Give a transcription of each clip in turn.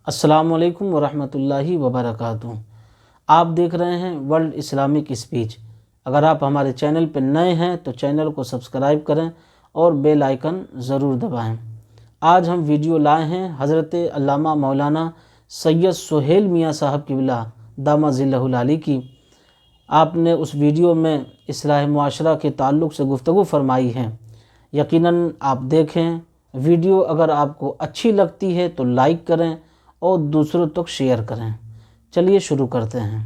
السلام علیکم ورحمۃ اللہ وبرکاتہ۔ آپ دیکھ رہے ہیں ورلڈ اسلامک اسپیچ۔ اگر آپ ہمارے چینل پہ نئے ہیں تو چینل کو سبسکرائب کریں اور بیل آئیکن ضرور دبائیں۔ آج ہم ویڈیو لائے ہیں حضرت علامہ مولانا سید سہیل میاں صاحب قبلہ دامہ ظلہ العالی کی۔ آپ نے اس ویڈیو میں اصلاح معاشرہ کے تعلق سے گفتگو فرمائی ہے۔ یقیناً آپ دیکھیں ویڈیو، اگر آپ کو اچھی لگتی ہے تو لائک کریں اور دوسروں تک شیئر کریں۔ چلیے شروع کرتے ہیں۔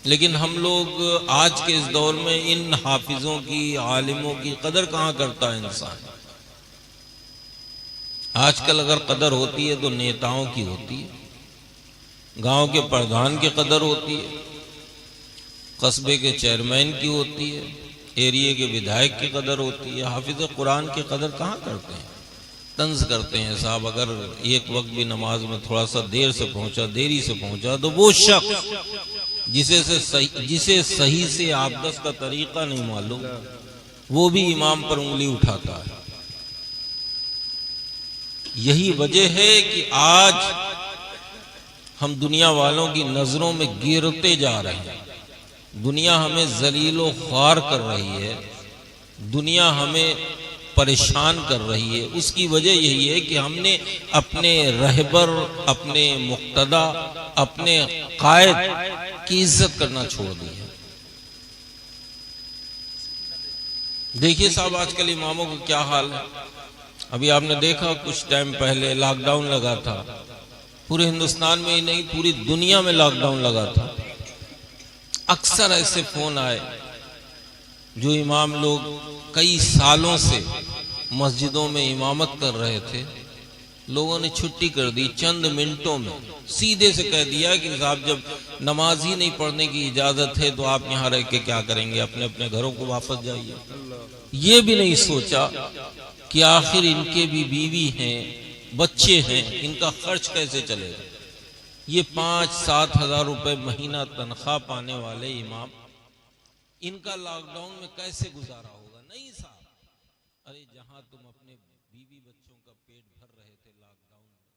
لیکن ہم لوگ آج کے اس دور میں ان حافظوں کی، عالموں کی قدر کہاں کرتا ہے انسان؟ آج کل اگر قدر ہوتی ہے تو نیتاؤں کی ہوتی ہے، گاؤں کے پردھان کی قدر ہوتی ہے، قصبے کے چیئرمین کی ہوتی ہے، ایریے کے ودھائک کی قدر ہوتی ہے۔ حافظ قرآن کی قدر کہاں کرتے ہیں؟ طنز کرتے ہیں صاحب اگر ایک وقت بھی نماز میں تھوڑا سا دیر سے پہنچا، دیری سے پہنچا تو وہ شخص جسے صحیح سے عابدت کا طریقہ نہیں معلوم، وہ بھی امام پر انگلی اٹھاتا ہے۔ یہی وجہ ہے کہ آج ہم دنیا والوں کی نظروں میں گرتے جا رہے ہیں۔ دنیا ہمیں ذلیل و خوار کر رہی ہے، دنیا ہمیں پریشان کر رہی ہے۔ اس کی وجہ یہی ہے کہ ہم نے اپنے رہبر، اپنے مقتدی، اپنے قائد کی عزت کرنا چھوڑ دی ہے۔ دیکھیے صاحب آج کل اماموں کا کیا حال ہے۔ ابھی آپ نے دیکھا کچھ ٹائم پہلے لاک ڈاؤن لگا تھا، پورے ہندوستان میں ہی نہیں پوری دنیا میں لاک ڈاؤن لگا تھا۔ اکثر ایسے فون آئے جو امام لوگ کئی سالوں سے مسجدوں میں امامت کر رہے تھے، لوگوں نے چھٹی کر دی، چند منٹوں میں سیدھے سے کہہ دیا کہ صاحب جب نماز ہی نہیں پڑھنے کی اجازت ہے تو آپ یہاں رہ کے کیا کریں گے، اپنے اپنے گھروں کو واپس جائیے۔ یہ بھی نہیں سوچا کہ آخر ان کے بھی بیوی ہیں، بچے ہیں، ان کا خرچ کیسے چلے گا۔ یہ 5-7 ہزار روپے مہینہ تنخواہ پانے والے امام، ان کا لاک ڈاؤن میں کیسے گزارا ہوگا؟ نہیں صاحب، ارے جہاں تم اپنے بیوی بچوں کا پیٹ بھر رہے تھے لاک ڈاؤن میں،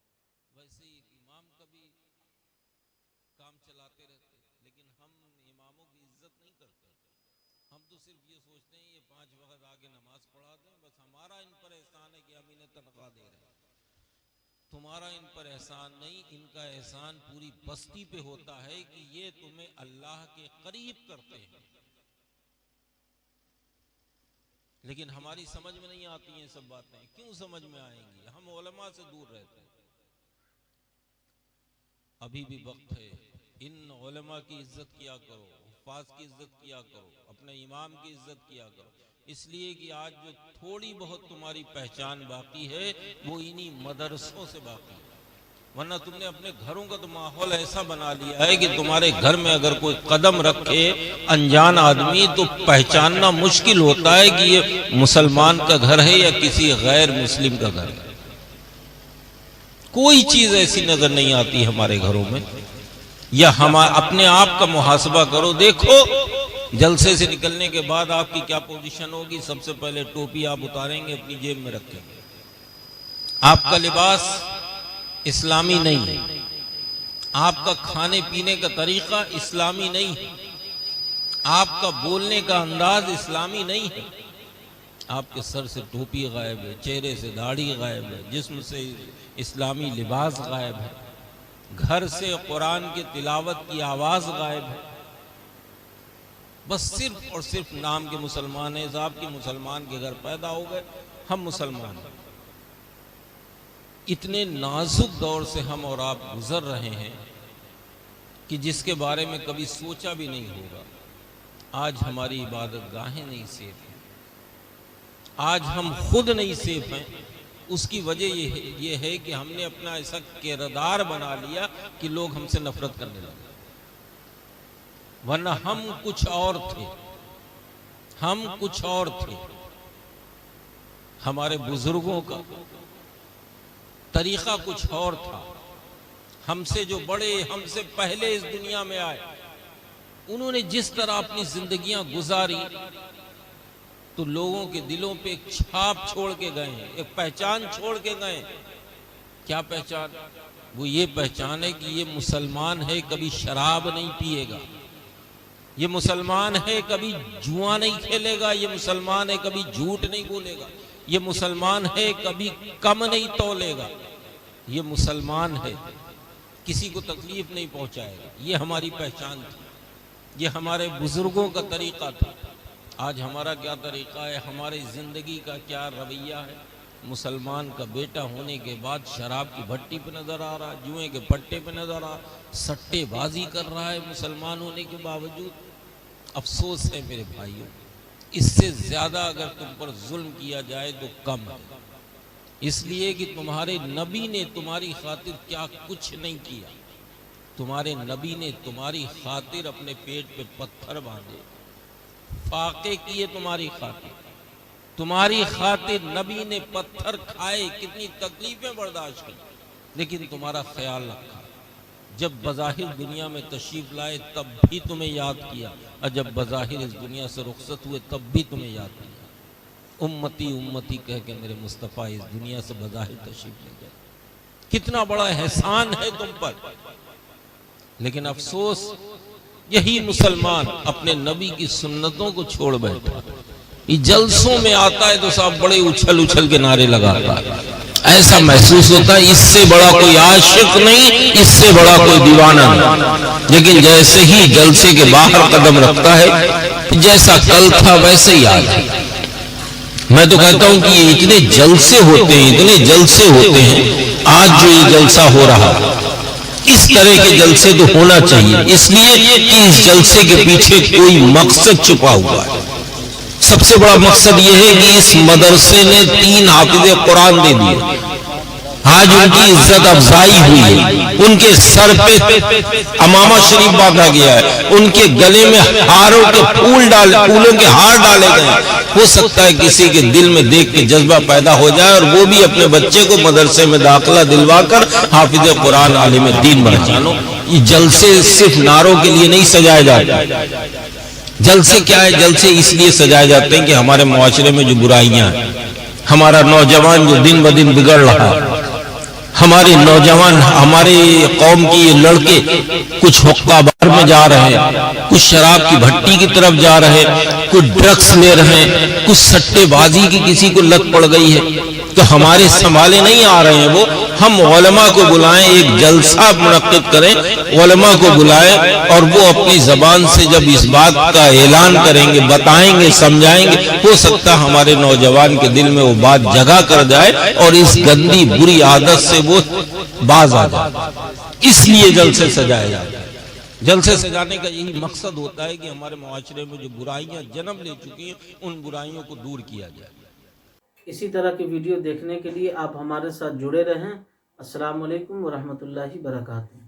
ویسے ہی امام کا بھی کام چلاتے رہتے۔ لیکن ہم اماموں کی عزت نہیں کرتے، ہم تو صرف یہ سوچتے ہیں یہ 5 وقت آگے نماز پڑھا دیں، بس ہمارا ان پر احسان ہے کہ ہم انہیں تنخواہ دے رہے ہیں۔ تمہارا ان پر احسان نہیں، ان کا احسان پوری بستی پہ ہوتا ہے کہ یہ تمہیں اللہ کے قریب کرتے ہیں۔ لیکن ہماری سمجھ میں نہیں آتی ہیں سب باتیں۔ کیوں سمجھ میں آئیں گی؟ ہم علماء سے دور رہتے ہیں۔ ابھی بھی وقت ہے، ان علماء کی عزت کیا کرو، حفاظ کی عزت کیا کرو، اپنے امام کی عزت کیا کرو، اس لیے کہ آج جو تھوڑی بہت تمہاری پہچان باقی ہے وہ انہی مدرسوں سے باقی ہے۔ ورنہ تم نے اپنے گھروں کا تو ماحول ایسا بنا لیا ہے کہ تمہارے گھر میں اگر کوئی قدم رکھے انجان آدمی تو پہچاننا مشکل ہوتا ہے کہ یہ مسلمان کا گھر ہے یا کسی غیر مسلم کا گھر ہے۔ کوئی چیز ایسی نظر نہیں آتی ہمارے گھروں میں۔ یا ہم اپنے آپ کا محاسبہ کرو، دیکھو جلسے سے نکلنے کے بعد آپ کی کیا پوزیشن ہوگی۔ سب سے پہلے ٹوپی آپ اتاریں گے، اپنی جیب میں رکھیں گے۔ آپ کا لباس اسلامی نہیں ہے، آپ کا کھانے پینے کا طریقہ اسلامی نہیں ہے، آپ کا بولنے کا انداز اسلامی نہیں ہے۔ آپ کے سر سے ٹوپی غائب ہے، چہرے سے داڑھی غائب ہے، جسم سے اسلامی لباس غائب ہے، گھر سے قرآن کی تلاوت کی آواز غائب ہے۔ بس صرف اور صرف نام کے مسلمان ہیں صاحب کہ مسلمان کے گھر پیدا ہو گئے، ہم مسلمان ہیں۔ اتنے نازک دور سے ہم اور آپ گزر رہے ہیں کہ جس کے بارے میں کبھی سوچا بھی نہیں ہوگا۔ آج ہماری عبادت گاہیں نہیں سیف ہیں، آج ہم خود نہیں سیف ہیں۔ اس کی وجہ یہ ہے کہ ہم نے اپنا ایسا کردار بنا لیا کہ لوگ ہم سے نفرت کرنے لگے۔ ورنہ ہم کچھ اور تھے، ہم کچھ اور تھے۔ ہمارے بزرگوں کا طریقہ کچھ اور تھا۔ ہم سے جو بڑے، ہم سے پہلے اس دنیا میں آئے، انہوں نے جس طرح اپنی زندگیاں گزاری تو لوگوں کے دلوں پہ ایک چھاپ چھوڑ کے گئے ہیں، ایک پہچان چھوڑ کے گئے ہیں۔ کیا پہچان؟ وہ یہ پہچانے کہ یہ مسلمان ہے کبھی شراب نہیں پیے گا، یہ مسلمان ہے کبھی جوا نہیں کھیلے گا، یہ مسلمان ہے کبھی جھوٹ نہیں بولے گا، یہ مسلمان ہے کبھی کم نہیں تولے گا، یہ مسلمان ہے کسی کو تکلیف نہیں پہنچائے گا۔ یہ ہماری پہچان تھی، یہ ہمارے بزرگوں کا طریقہ تھا۔ آج ہمارا کیا طریقہ ہے، ہماری زندگی کا کیا رویہ ہے؟ مسلمان کا بیٹا ہونے کے بعد شراب کی بھٹی پہ نظر آ رہا ہے، جوئے کے پٹے پہ نظر آ رہا، سٹے بازی کر رہا ہے مسلمان ہونے کے باوجود۔ افسوس ہے میرے بھائیوں، اس سے زیادہ اگر تم پر ظلم کیا جائے تو کم ہے، اس لیے کہ تمہارے نبی نے تمہاری خاطر کیا کچھ نہیں کیا۔ تمہارے نبی نے تمہاری خاطر اپنے پیٹ پہ پتھر باندھے، فاقے کیے تمہاری خاطر، تمہاری خاطر نبی نے پتھر کھائے، کتنی تکلیفیں برداشت کی، لیکن تمہارا خیال رکھا۔ جب بظاہر دنیا میں تشریف لائے تب بھی تمہیں یاد کیا، اور جب بظاہر اس دنیا سے رخصت ہوئے تب بھی تمہیں یاد کیا۔ امتی امتی کہہ کے میرے مصطفیٰ اس دنیا سے بظاہر تشریف لے گئے، کتنا بڑا احسان ہے تم پر۔ لیکن افسوس یہی مسلمان اپنے نبی کی سنتوں کو چھوڑ بیٹھا، یہ جلسوں میں آتا ہے تو صاحب بڑے اچھل اچھل کے نعرے لگاتا ہے، ایسا محسوس ہوتا ہے اس سے بڑا کوئی عاشق نہیں، اس سے بڑا کوئی دیوانہ نہیں، لیکن جیسے ہی جلسے کے باہر قدم رکھتا ہے جیسا کل تھا ویسے ہی آج۔ میں تو کہتا ہوں کہ یہ اتنے جلسے ہوتے ہیں، اتنے جلسے ہوتے ہیں، آج جو یہ جلسہ ہو رہا اس طرح کے جلسے تو ہونا چاہیے، اس لیے کہ اس جلسے کے پیچھے کوئی مقصد چھپا ہوا ہے۔ سب سے بڑا مقصد یہ ہے کہ اس مدرسے نے 3 حافظ قرآن دے دیے، آج ان کی عزت افزائی ہوئی ہے، ان کے سر پہ امامہ شریف باندھا گیا ہے، ان کے گلے میں ہاروں کے پھولوں کے ہار ڈالے گئے۔ ہو سکتا ہے کسی کے دل میں دیکھ کے جذبہ پیدا ہو جائے اور وہ بھی اپنے بچے کو مدرسے میں داخلہ دلوا کر حافظ قرآن عالم دین بن جائے۔ یہ جلسے صرف نعروں کے لیے نہیں سجائے جاتے۔ جلسے کیا ہے؟ جلسے اس لیے سجائے جاتے ہیں کہ ہمارے معاشرے میں جو برائیاں ہیں، ہمارا نوجوان جو دن بدن بگڑ رہا ہے، ہمارے نوجوان، ہمارے قوم کی یہ لڑکے کچھ حقہ بار میں جا رہے ہیں، کچھ شراب کی بھٹی کی طرف جا رہے ہیں، کچھ ڈرگس لے رہے ہیں، کچھ سٹے بازی کی کسی کو لت پڑ گئی ہے، تو ہمارے سنبھالے نہیں آ رہے ہیں وہ۔ ہم علماء کو بلائیں، ایک جلسہ منعقد کریں، علماء کو بلائیں اور وہ اپنی زبان سے جب اس بات کا اعلان کریں گے، بتائیں گے، سمجھائیں گے، ہو سکتا ہمارے نوجوان کے دل میں وہ بات جگہ کر جائے اور اس گندی بری عادت سے وہ باز آ جائے۔ اس لیے جلسے سجائے جاتے ہیں۔ جلسے سجانے کا یہی مقصد ہوتا ہے کہ ہمارے معاشرے میں جو برائیاں جنم لے چکی ہیں ان برائیوں کو دور کیا جائے۔ اسی طرح کی ویڈیو دیکھنے کے لیے آپ ہمارے ساتھ جڑے رہیں۔ السلام علیکم ورحمۃ اللہ وبرکاتہ۔